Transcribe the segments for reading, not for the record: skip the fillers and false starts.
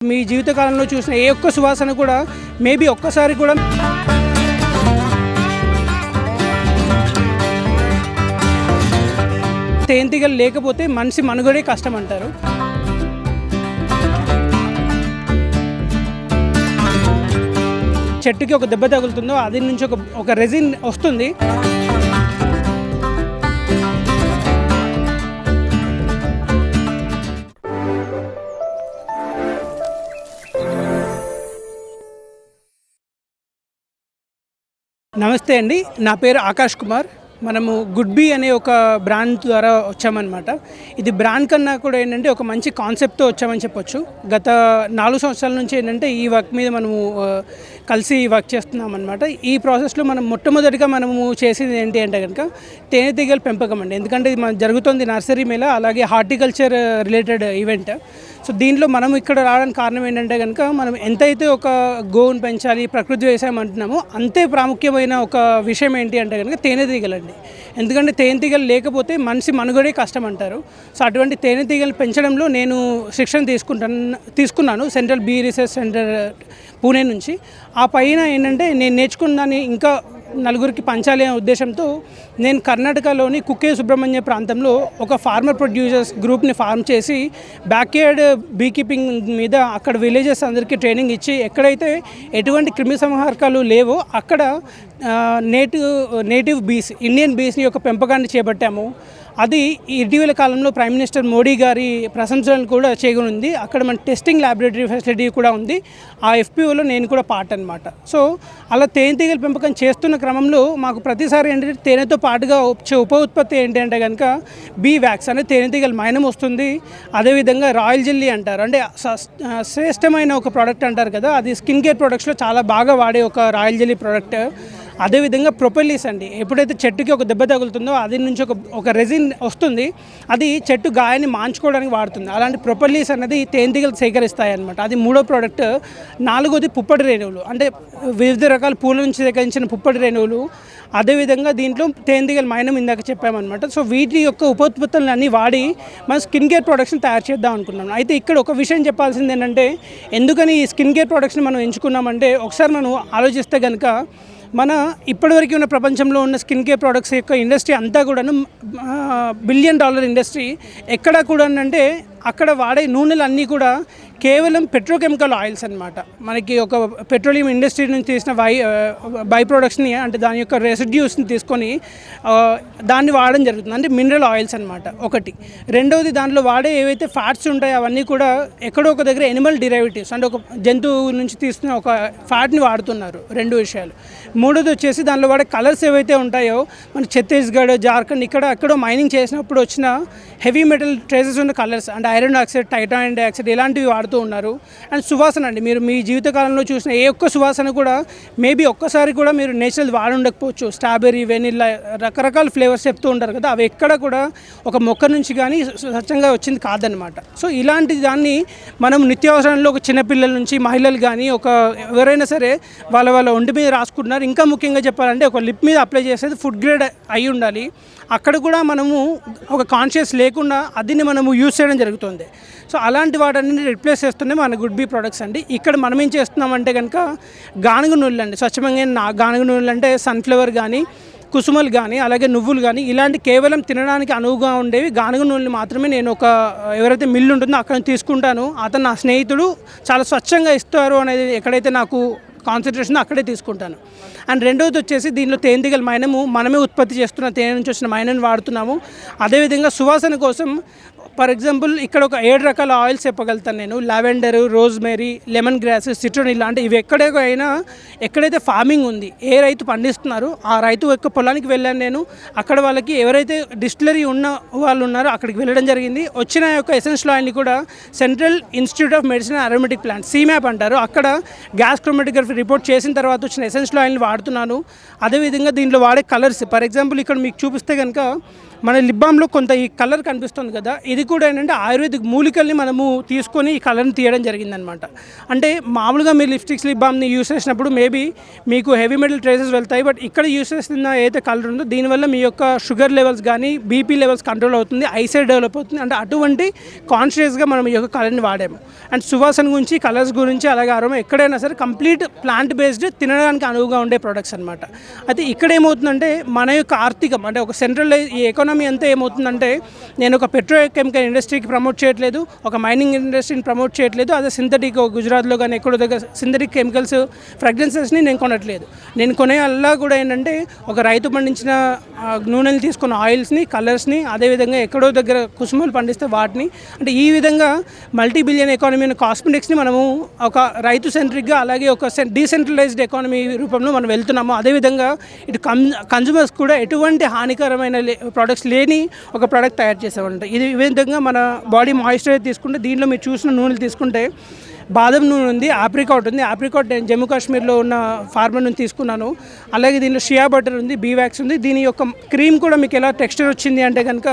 మీ జీవితకాలంలో చూసిన ఏ ఒక్క సువాసన కూడా మేబీ ఒక్కసారి కూడా తేనెటీగలు లేకపోతే మనిషి మనుగడే కష్టం అంటారు. చెట్టుకి ఒక దెబ్బ తగులుతుందో అది నుంచి ఒక రెజిన్ వస్తుంది. నమస్తే అండి, నా పేరు ఆకాష్ కుమార్. మనము గుడ్ బీ అనే ఒక బ్రాండ్ ద్వారా వచ్చామన్నమాట. ఇది బ్రాండ్ కన్నా కూడా ఏంటంటే ఒక మంచి కాన్సెప్ట్తో వచ్చామని చెప్పొచ్చు. గత 4 సంవత్సరాల నుంచి ఏంటంటే ఈ వర్క్ మీద మనము కలిసి వర్క్ చేస్తున్నాం అనమాట. ఈ ప్రాసెస్లో మనం మొట్టమొదటిగా మనము చేసేది ఏంటి అంటే కనుక తేనెటీగల పెంపకం అండి. ఎందుకంటే ఇది మన జరుగుతుంది నర్సరీ మేళ, అలాగే హార్టికల్చర్ రిలేటెడ్ ఈవెంట్. సో దీంట్లో మనం ఇక్కడ రావడానికి కారణం ఏంటంటే కనుక మనం ఎంతైతే ఒక గోవును పెంచాలి, ప్రకృతి వ్యవసాయం అంటున్నామో అంతే ప్రాముఖ్యమైన ఒక విషయం ఏంటి అంటే కనుక తేనెటీగలండి. ఎందుకంటే తేనెటీగలు లేకపోతే మనిషి మనుగడే కష్టం అంటారు. సో అటువంటి తేనెటీగలు పెంచడంలో నేను శిక్షణ తీసుకున్నాను central bee research centre Pune నుంచి. ఆ పైన ఏంటంటే నేను నేర్చుకున్న దాన్ని ఇంకా నలుగురికి పంచాలి అనే ఉద్దేశంతో నేను కర్ణాటకలోని కుక్కే సుబ్రహ్మణ్య ప్రాంతంలో ఒక ఫార్మర్ ప్రొడ్యూసర్స్ గ్రూప్ని ఫార్మ్ చేసి బ్యాక్యార్డ్ బీ కీపింగ్ మీద అక్కడ విలేజెస్ అందరికీ ట్రైనింగ్ ఇచ్చి ఎక్కడైతే ఎటువంటి క్రిమి సంహారకాలు లేవో అక్కడ నేటివ్ బీస్, ఇండియన్ బీస్ని యొక్క పెంపకాన్ని చేపట్టాము. అది ఇటీవల కాలంలో ప్రైమ్ మినిస్టర్ మోడీ గారి ప్రశంసలను కూడా చేయనుంది. అక్కడ మన టెస్టింగ్ ల్యాబొరేటరీ ఫెసిలిటీ కూడా ఉంది. ఆ ఎఫ్పిఓలో నేను కూడా పార్ట్ అనమాట. సో అలా తేనెటీగల పెంపకం చేస్తున్న క్రమంలో మాకు ప్రతిసారి ఏంటంటే తేనెతో పాటుగా వచ్చే ఉప ఉత్పత్తి ఏంటంటే కనుక బీ వ్యాక్స్ అనేది తేనెటీగల మైనం వస్తుంది. అదేవిధంగా రాయల్ జెల్లీ అంటారు, అంటే శ్రేష్టమైన ఒక ప్రోడక్ట్ అంటారు కదా, అది స్కిన్ కేర్ ప్రొడక్ట్స్లో చాలా బాగా వాడే ఒక రాయల్ జెల్లీ ప్రోడక్ట్. అదేవిధంగా ప్రొపెల్లీస్ అండి. ఎప్పుడైతే చెట్టుకి ఒక దెబ్బ తగులుతుందో అది నుంచి ఒక రెజిన్ వస్తుంది, అది చెట్టు గాయాన్ని మాంచుకోవడానికి వాడుతుంది. అలాంటి ప్రొపెల్లీస్ అనేది తేనెటీగలు సేకరిస్తాయి అనమాట. అది 3వ ప్రోడక్ట్. 4వది పుప్పటి రేణువులు, అంటే వివిధ రకాల పూల నుంచి సేకరించిన పుప్పటి రేణువులు. అదేవిధంగా దీంట్లో తేనెటీగల మైనం ఇందాక చెప్పామన్నమాట. సో వీటి యొక్క ఉపోత్పత్తులన్నీ వాడి మనం స్కిన్ కేర్ ప్రొడక్ట్స్ని తయారు చేద్దాం అనుకున్నాం. అయితే ఇక్కడ ఒక విషయం చెప్పాల్సింది ఏంటంటే ఎందుకని ఈ స్కిన్ కేర్ ప్రొడక్ట్స్ని మనం ఎంచుకున్నామంటే ఒకసారి మనం ఆలోచిస్తే కనుక మన ఇప్పటివరకు ఉన్న ప్రపంచంలో ఉన్న స్కిన్ కేర్ ప్రొడక్ట్స్ యొక్క ఇండస్ట్రీ అంతా కూడాను $1 బిలియన్ ఇండస్ట్రీ. ఎక్కడ కూడా అంటే అక్కడ వాడే నూనెలు అన్నీ కూడా కేవలం పెట్రోకెమికల్ ఆయిల్స్ అనమాట. మనకి ఒక పెట్రోలియం ఇండస్ట్రీ నుంచి తీసిన బై ప్రొడక్ట్స్ని, అంటే దాని యొక్క రెసిడ్యూస్ని తీసుకొని దాన్ని వాడడం జరుగుతుంది, అంటే మినరల్ ఆయిల్స్ అనమాట ఒకటి. రెండవది దాంట్లో వాడే ఏవైతే ఫ్యాట్స్ ఉంటాయో అవన్నీ కూడా ఎక్కడో ఒక దగ్గర ఎనిమల్ డిరైవేటివ్స్, అంటే ఒక జంతువు నుంచి తీసిన ఒక ఫ్యాట్ని వాడుతున్నారు. 2 విషయాలు. మూడోది వచ్చేసి దాంట్లో వాడే కలర్స్ ఏవైతే ఉంటాయో మన ఛత్తీస్గఢ్, జార్ఖండ్ ఇక్కడ ఎక్కడో మైనింగ్ చేసినప్పుడు వచ్చిన హెవీ మెటల్ ట్రేసెస్ ఉన్న కలర్స్, అంటే ఐరన్ డయాక్సైడ్, టైటానియం డయాక్సైడ్ ఇలాంటివి వాడుతూ ఉన్నారు. అండ్ సువాసన అండి, మీరు మీ జీవితకాలంలో చూసిన ఏ ఒక్క సువాసన కూడా మేబీ ఒక్కసారి కూడా మీరు నేచురల్ వాడి ఉండకపోవచ్చు. స్ట్రాబెర్రీ, వెనిల్లా రకరకాల ఫ్లేవర్స్ చెప్తూ ఉంటారు కదా, అవి ఎక్కడ కూడా ఒక మొక్క నుంచి కానీ స్వచ్ఛంగా వచ్చింది కాదనమాట. సో ఇలాంటి దాన్ని మనం నిత్యావసరంలో ఒక చిన్నపిల్లల నుంచి మహిళలు కానీ ఎవరైనా సరే వాళ్ళ ఒంటి మీద రాసుకుంటున్నారు. ఇంకా ముఖ్యంగా చెప్పాలంటే ఒక లిప్ మీద అప్లై చేసేది ఫుడ్ గ్రేడ్ అయి ఉండాలి. అక్కడ కూడా మనము ఒక కాన్షియస్ లేకుండా అదిని మనము యూజ్ చేయడం జరుగుతుంది. సో అలాంటి వాటిని రిప్లేస్ చేస్తున్నాయి మన గుడ్ బీ ప్రొడక్ట్స్ అండి. ఇక్కడ మనం ఏం చేస్తున్నామంటే కనుక గానుగ నూనెలు అండి, స్వచ్ఛమైన గానుగ నూనెలు, అంటే సన్ఫ్లవర్ కానీ, కుసుమలు కానీ, అలాగే నువ్వులు కానీ, ఇలాంటి కేవలం తినడానికి అనువుగా ఉండేవి గానుగ నూనెలు మాత్రమే నేను ఎవరైతే మిల్లు ఉంటుందో అక్కడ తీసుకుంటాను. అతను నా స్నేహితుడు చాలా స్వచ్ఛంగా ఇస్తారు అనేది ఎక్కడైతే నాకు కాన్సన్ట్రేషన్ అక్కడే తీసుకుంటాను. అండ్ రెండవది వచ్చేసి దీనిలో తేనెటీగల మైనము మనమే ఉత్పత్తి చేస్తున్న తేనె నుంచి వచ్చిన మైనను వాడుతున్నాము. అదేవిధంగా సువాసన కోసం ఫర్ ఎగ్జాంపుల్ ఇక్కడ ఒక 7 రకాల ఆయిల్స్ చెప్పగలుగుతాను నేను. Lavender, rosemary, lemon grass, Citroen ఇలాంటి ఇవి ఎక్కడైతే ఫార్మింగ్ ఉంది, ఏ రైతు పండిస్తున్నారో ఆ రైతు యొక్క పొలానికి వెళ్ళాను నేను. అక్కడ వాళ్ళకి ఎవరైతే డిస్టిలరీ ఉన్న వాళ్ళు ఉన్నారో అక్కడికి వెళ్ళడం జరిగింది. వచ్చిన యొక్క ఎసెన్షియల్ ఆయిల్ని కూడా central institute of medicine and aromatic plant, CMAP అంటారు, అక్కడ గ్యాస్ క్రోమాటోగ్రఫీ రిపోర్ట్ చేసిన తర్వాత వచ్చిన ఎసెన్షియల్ ఆయిల్ని వాడుతున్నాను. అదేవిధంగా దీంట్లో వాడే కలర్స్, ఫర్ ఎగ్జాంపుల్ ఇక్కడ మీకు చూపిస్తే కనుక మన లిప్ బామ్లో కొంత ఈ కలర్ కనిపిస్తుంది కదా, ఇది కూడా ఏంటంటే ఆయుర్వేదిక్ మూలికల్ని మనము తీసుకొని ఈ కలర్ని తీయడం జరిగిందనమాట. అంటే మామూలుగా మీరు లిప్స్టిక్స్ లిప్ బామ్ని యూస్ చేసినప్పుడు మేబీ మీకు హెవీ మెటల్ ట్రేసెస్ వెళ్తాయి, బట్ ఇక్కడ యూస్ చేస్తున్న ఏదైతే కలర్ ఉందో దీనివల్ల మీ యొక్క షుగర్ లెవెల్స్ కానీ బీపీ లెవెల్స్ కంట్రోల్ అవుతుంది, ఐసైట్ డెవలప్ అవుతుంది. అంటే అటువంటి కాన్షియస్గా మనం ఈ యొక్క కలర్ని వాడాము. అండ్ సువాసన గురించి, కలర్స్ గురించి, అలాగే ఆరోమా ఎక్కడైనా సరే కంప్లీట్ ప్లాంట్ బేస్డ్, తినడానికి అనువుగా ఉండే ప్రొడక్ట్స్ అనమాట. అయితే ఇక్కడ ఏమవుతుందంటే మన యొక్క ఆర్థికం అంటే ఒక సెంట్రలైజ్ ఈ ఎకానమీ అంతా ఏమవుతుందంటే, నేను ఒక పెట్రోకెమికల్ ఇండస్ట్రీకి ప్రమోట్ చేయట్లేదు, ఒక మైనింగ్ ఇండస్ట్రీని ప్రమోట్ చేయట్లేదు, అదే సింథటిక్ గుజరాత్లో కానీ ఎక్కడో దగ్గర సింథటిక్ కెమికల్స్ ఫ్రాగ్రెన్సెస్ని నేను కొనట్లేదు. నేను కొనే అల్లా కూడా ఏంటంటే ఒక రైతు పండించిన నూనెలు తీసుకున్న ఆయిల్స్ని, కలర్స్ని, అదేవిధంగా ఎక్కడో దగ్గర కుసుమలు పండిస్తే వాటిని, అంటే ఈ విధంగా మల్టీ బిలియన్ ఎకానమీ అనే కాస్మెటిక్స్ని మనము ఒక రైతు సెంట్రిక్గా, అలాగే ఒక డీసెంట్రలైజ్డ్ ఎకానమీ రూపంలో మనం వెళ్తున్నాము. అదేవిధంగా ఇటు కన్జ్యూమర్స్ కూడా ఎటువంటి హానికరమైన ప్రోడక్ట్స్ లేని ఒక ప్రోడక్ట్ తయారు చేసేవాళ్ళంట. ఈ విధంగా మన బాడీ మాయిశ్చరైజ్ తీసుకుంటే దీంట్లో మీరు చూసిన నూనెలు తీసుకుంటే బాదం నూనె ఉంది, ఆప్రికాట్ ఉంది. ఆప్రికాట్ నేను జమ్మూ కాశ్మీర్లో ఉన్న ఫార్మర్ నుంచి తీసుకున్నాను. అలాగే దీనిలో షియా బటర్ ఉంది, బీవాక్స్ ఉంది. దీని యొక్క క్రీమ్ కూడా మీకు ఎలా టెక్స్చర్ వచ్చింది అంటే కనుక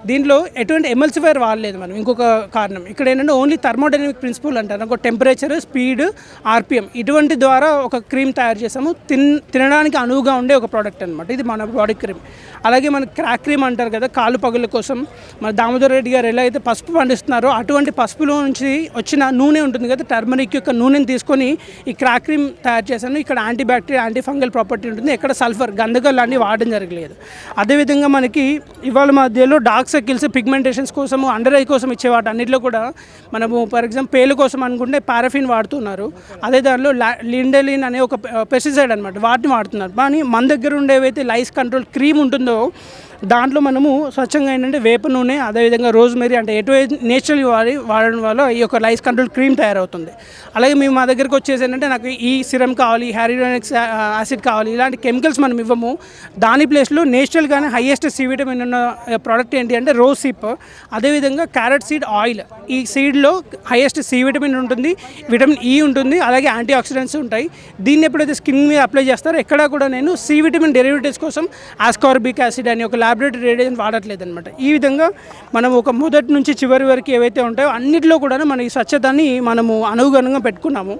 దీనిలో ఎటువంటి ఎమల్సిఫైర్ వాడలేదు మనం. ఇంకొక కారణం ఇక్కడ ఏంటంటే ఓన్లీ థర్మోడైనమిక్ ప్రిన్సిపల్ అంటారు, ఒక టెంపరేచర్, స్పీడ్, ఆర్పిఎం ఇటువంటి ద్వారా ఒక క్రీమ్ తయారు చేసాము. తినడానికి అనువుగా ఉండే ఒక ప్రోడక్ట్ అనమాట ఇది మన బాడీ క్రీమ్. అలాగే మన క్రాక్ క్రీమ్ అంటారు కదా, కాలు పగుల కోసం మన దామోదర్ రెడ్డి గారు ఎలా అయితే పసుపు పండిస్తున్నారో అటువంటి పసుపులో నుంచి వచ్చిన నూనె ఉంటుంది కదా, టర్మరిక్ యొక్క నూనెని తీసుకొని ఈ క్రాక్ క్రీమ్ తయారు చేశాను. ఇక్కడ anti bacteria, anti fungal property ఉంటుంది, ఎక్కడ సల్ఫర్, గంధకాలు లాంటివి వాడడం జరగలేదు. అదేవిధంగా మనకి ఇవాళ మధ్యలో డార్క్ సర్కిల్స్, పిగ్మెంటేషన్స్ కోసము, అండర్ ఐ కోసం ఇచ్చే వాటి అన్నింటిలో కూడా మనము ఫర్ ఎగ్జాంపుల్ పేలు కోసం అనుకుంటే పారాఫిన్ వాడుతున్నారు. అదే దానిలో లిండెలిన్ అనే ఒక పెస్టిసైడ్ అనమాట, వాటిని వాడుతున్నారు. కానీ మన దగ్గర ఉండేవైతే లైస్ కంట్రోల్ క్రీమ్ ఉంటుందో దాంట్లో మనము స్వచ్ఛంగా ఏంటంటే వేప నూనె, అదేవిధంగా రోజ్మెరీ, అంటే ఎటువంటి నేచురల్ వాడడం వల్ల ఈ యొక్క లైస్ కంట్రోల్ క్రీమ్ తయారవుతుంది. అలాగే మేము మా దగ్గరకు వచ్చేసి ఏంటంటే నాకు ఈ సిరమ్ కావాలి, హ్యారిడానిక్ యాసిడ్ కావాలి, ఇలాంటి కెమికల్స్ మనం ఇవ్వము. దాని ప్లేస్లో నేచురల్గానే హైయెస్ట్ సి విటమిన్ ఉన్న ప్రోడక్ట్ ఏంటి అంటే రోజ్ సిప్, అదేవిధంగా క్యారెట్ సీడ్ ఆయిల్. ఈ సీడ్లో హైయెస్ట్ సి విటమిన్ ఉంటుంది, విటమిన్ ఈ ఉంటుంది, అలాగే యాంటీ ఆక్సిడెంట్స్ ఉంటాయి. దీన్ని ఎప్పుడైతే స్కిన్ మీద అప్లై చేస్తారో ఎక్కడా కూడా నేను సి విటమిన్ డెరివేటివ్స్ కోసం ఆస్కార్బిక్ యాసిడ్ అని ఒక ల్యాబొరేటరీ రేడియేషన్ వాడట్లేదు అనమాట. ఈ విధంగా మనం ఒక మొదటి నుంచి చివరి వరకు ఏవైతే ఉంటాయో అన్నింటిలో కూడా మన ఈ స్వచ్ఛతని మనము అనుగుణంగా పెట్టుకున్నాము.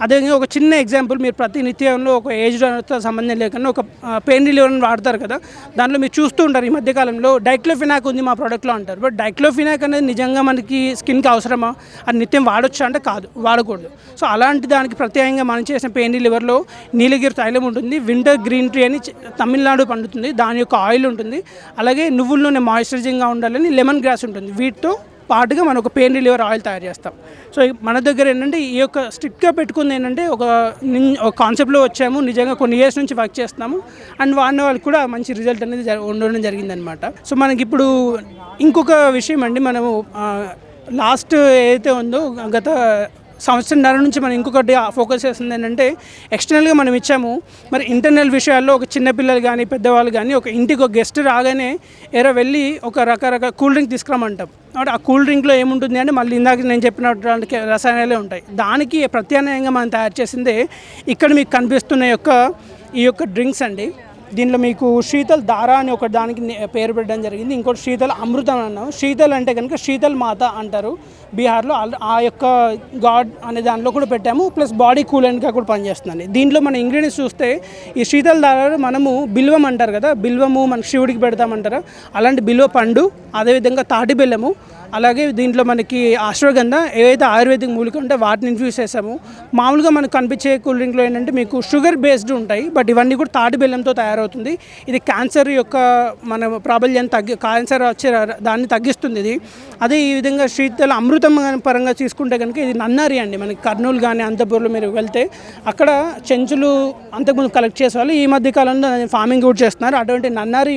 అదేవిధంగా ఒక చిన్న ఎగ్జాంపుల్, మీరు ప్రతి నిత్యంలో ఒక ఏజ్తో సంబంధం లేకుండా ఒక పెయిన్ రిలీవర్ని వాడతారు కదా, దాంట్లో మీరు చూస్తూ ఉంటారు ఈ మధ్యకాలంలో డైక్లోఫినాక్ ఉంది మా ప్రోడక్ట్లో అంటారు. బట్ డైక్లోఫినాక్ అనేది నిజంగా మనకి స్కిన్కి అవసరమా, అది నిత్యం వాడొచ్చా అంటే కాదు, వాడకూడదు. సో అలాంటి దానికి ప్రత్యేకంగా మనం చేసిన పెయిన్ రిలీవర్లో నీలగిరి తైలం ఉంటుంది, వింటర్ గ్రీన్ టీ అని తమిళనాడు పండుతుంది, దాని యొక్క ఆయిల్ ఉంటుంది, అలాగే నువ్వుల నూనె మాయిశ్చరైజింగ్గా ఉండాలని లెమన్ గ్రాస్ ఉంటుంది. వీటితో పాటుగా మనం ఒక పెయిన్ రిలీవర్ ఆయిల్ తయారు చేస్తాం. సో మన దగ్గర ఏంటంటే ఈ యొక్క స్ట్రిక్ట్గా పెట్టుకుంది ఏంటంటే ఒక కాన్సెప్ట్లో వచ్చాము, నిజంగా కొన్ని ఇయర్స్ నుంచి వర్క్ చేస్తున్నాము, అండ్ వాడిన వాళ్ళకి కూడా మంచి రిజల్ట్ అనేది ఉండడం జరిగిందనమాట. సో మనకి ఇప్పుడు ఇంకొక విషయం అండి, మనము లాస్ట్ ఏదైతే ఉందో గత సంవత్సరంన్నర నుంచి మనం ఇంకొకటి ఫోకస్ చేస్తుంది ఏంటంటే ఎక్స్టర్నల్గా మనం ఇచ్చాము. మరి ఇంటర్నల్ విషయాల్లో ఒక చిన్నపిల్లలు కానీ పెద్దవాళ్ళు కానీ ఒక ఇంటికి ఒక గెస్ట్ రాగానే ఎరా వెళ్ళి ఒక రకరకాల కూల్ డ్రింక్ తీసుకురామంటాం. అంటే ఆ కూల్ డ్రింక్లో ఏముంటుంది అంటే మళ్ళీ ఇందాక నేను చెప్పినటువంటి రసాయనాలే ఉంటాయి. దానికి ప్రత్యామ్నాయంగా మనం తయారు చేసిందే ఇక్కడ మీకు కనిపిస్తున్న ఈ యొక్క డ్రింక్స్ అండి. దీనిలో మీకు శీతల్ దారా అని ఒక దానికి పేరు పెట్టడం జరిగింది, ఇంకోటి శీతల్ అమృతం అన్నాం. శీతల్ అంటే కనుక శీతల్ మాత అంటారు బీహార్లో, ఆ యొక్క గాడ్ అనే దానిలో కూడా పెట్టాము. ప్లస్ బాడీ కూలెంట్గా కూడా పనిచేస్తుందండి. దీంట్లో మన ఇంగ్రీడియంట్స్ చూస్తే ఈ శీతల్ దారాలో మనము బిల్వం అంటారు కదా, బిల్వము మనకు శివుడికి పెడతామంటారా, అలాంటి బిల్వ పండు, అదేవిధంగా తాటి బెల్లము, అలాగే దీంట్లో మనకి అశ్వగంధ, ఏవైతే ఆయుర్వేదిక్ మూలిక ఉంటే వాటిని ఇన్ఫ్యూజ్ చేసాము. మామూలుగా మనకు కనిపించే కూల్ డ్రింక్లో ఏంటంటే మీకు షుగర్ బేస్డ్ ఉంటాయి, బట్ ఇవన్నీ కూడా తాటి బెల్లంతో తయారవుతుంది. ఇది క్యాన్సర్ యొక్క మన ప్రాబల్యాన్ని క్యాన్సర్ వచ్చే దాన్ని తగ్గిస్తుంది ఇది. అదే ఈ విధంగా శీతల అమృతం పరంగా తీసుకుంటే కనుక ఇది నన్నారి అండి. మనకి కర్నూలు కానీ అనంతపూర్లో మీరు వెళ్తే అక్కడ చెంచులు అంతకుముందు కలెక్ట్ చేసేవాళ్ళు, ఈ మధ్య కాలంలో ఫార్మింగ్ కూడా చేస్తున్నారు. అటువంటి నన్నారి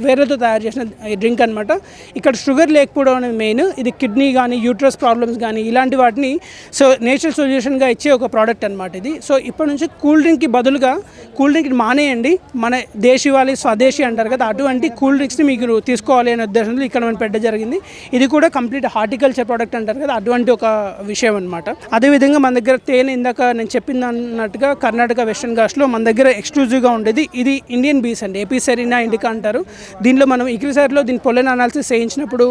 వేరేతో తయారు చేసిన డ్రింక్ అనమాట. ఇక్కడ షుగర్ లేకపోవడం మెయిన్. ఇది కిడ్నీ కానీ యూట్రస్ ప్రాబ్లమ్స్ కానీ ఇలాంటి వాటిని సో నేచురల్ సొల్యూషన్గా ఇచ్చే ఒక ప్రోడక్ట్ అనమాట ఇది. సో ఇప్పటి నుంచి కూల్ డ్రింక్కి బదులుగా కూల్ డ్రింక్ మానేయండి, మన దేశీవాలి స్వదేశీ అంటారు కదా, అటువంటి కూల్ డ్రింక్స్ని మీకు తీసుకోవాలి అనే ఉద్దేశంలో ఇక్కడ మనం పెట్టడం జరిగింది. ఇది కూడా కంప్లీట్ హార్టికల్చర్ ప్రోడక్ట్ అంటారు కదా, అటువంటి ఒక విషయం అనమాట. అదేవిధంగా మన దగ్గర తేనె ఇందాక నేను చెప్పింది అన్నట్టుగా కర్ణాటక వెస్టర్న్ ఘాట్స్లో మన దగ్గర ఎక్స్క్లూజివ్గా ఉండేది ఇది ఇండియన్ బీస్ అండి, ఎపిసెరినా ఇండికా అంటారు. దీనిలో మనం ఇక్రిసార్లో దీని పొలెన్ అనాలిసిస్ చేయించినప్పుడు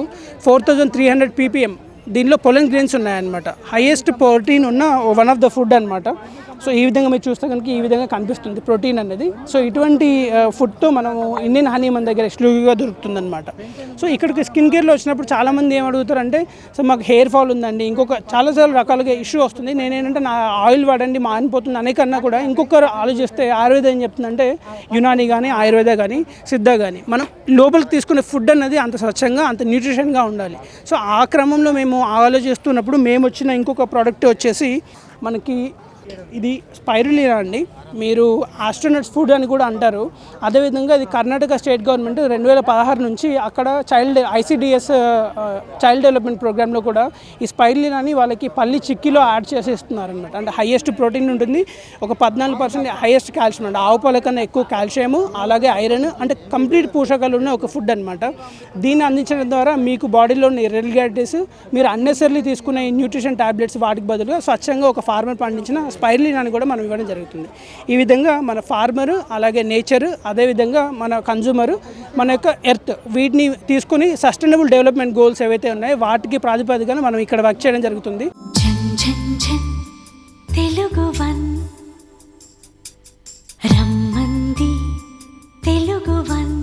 4300 ppm దీనిలో పొలెన్ గ్రెయిన్స్ ఉన్నాయన్నమాట. హైయెస్ట్ ప్రోటీన్ ఉన్న వన్ ఆఫ్ ద ఫుడ్ అనమాట. సో ఈ విధంగా మీరు చూస్తే కనుక ఈ విధంగా కనిపిస్తుంది ప్రోటీన్ అనేది. సో ఇటువంటి ఫుడ్తో మనము ఇండియన్ హనీ మన దగ్గర ఎక్స్క్లూజివ్గా దొరుకుతుందన్నమాట. సో ఇక్కడికి స్కిన్ కేర్లో వచ్చినప్పుడు చాలామంది ఏం అడుగుతారంటే, సో మాకు హెయిర్ ఫాల్ ఉందండి, ఇంకొక చాలా రకాలుగా ఇష్యూ వస్తుంది, నేనేంటంటే నా ఆయిల్ వాడండి మానిపోతుంది అనే కన్నా కూడా ఇంకొకరు ఆలోచిస్తే ఆయుర్వేద ఏం చెప్తుందంటే యునాని కానీ ఆయుర్వేద కానీ సిద్ధ కానీ మనం లోపలికి తీసుకునే ఫుడ్ అనేది అంత స్వచ్ఛంగా అంత న్యూట్రిషన్గా ఉండాలి. సో ఆ క్రమంలో మేము ఆలోచిస్తున్నప్పుడు మేము వచ్చిన ఇంకొక ప్రోడక్ట్ వచ్చేసి మనకి ఇది స్పైరులినా అండి. మీరు ఆస్ట్రోనట్స్ ఫుడ్ అని కూడా అంటారు. అదేవిధంగా ఇది కర్ణాటక స్టేట్ గవర్నమెంట్ 2016 నుంచి అక్కడ ICDS చైల్డ్ డెవలప్మెంట్ ప్రోగ్రాంలో కూడా ఈ స్పైరులినాని వాళ్ళకి పల్లి చిక్కీలో యాడ్ చేసి ఇస్తున్నారనమాట. అంటే హైయెస్ట్ ప్రోటీన్ ఉంటుంది, ఒక 14% హైయెస్ట్ కాల్షియం అంటే ఆవు పాల కన్నా ఎక్కువ కాల్షియము, అలాగే ఐరన్, అంటే కంప్లీట్ పోషకాలు ఉన్న ఒక ఫుడ్ అనమాట. దీన్ని అందించడం ద్వారా మీకు బాడీలో ఉన్న ఇర్రెగ్యులారిటీస్, మీరు అన్నెసర్లీ తీసుకునే న్యూట్రిషన్ టాబ్లెట్స్ వాటికి బదులుగా స్వచ్ఛంగా ఒక ఫార్మర్ పండించిన స్పైరులినాని కూడా మనం ఇవ్వడం జరుగుతుంది. ఈ విధంగా మన ఫార్మరు, అలాగే నేచరు, అదేవిధంగా మన కన్జ్యూమరు, మన యొక్క ఎర్త్, వీటిని తీసుకుని సస్టైనబుల్ డెవలప్మెంట్ గోల్స్ ఏవైతే ఉన్నాయో వాటికి ప్రాతిపదికన మనం ఇక్కడ వర్క్ చేయడం జరుగుతుంది. రమ్మంది తెలుగు వన్.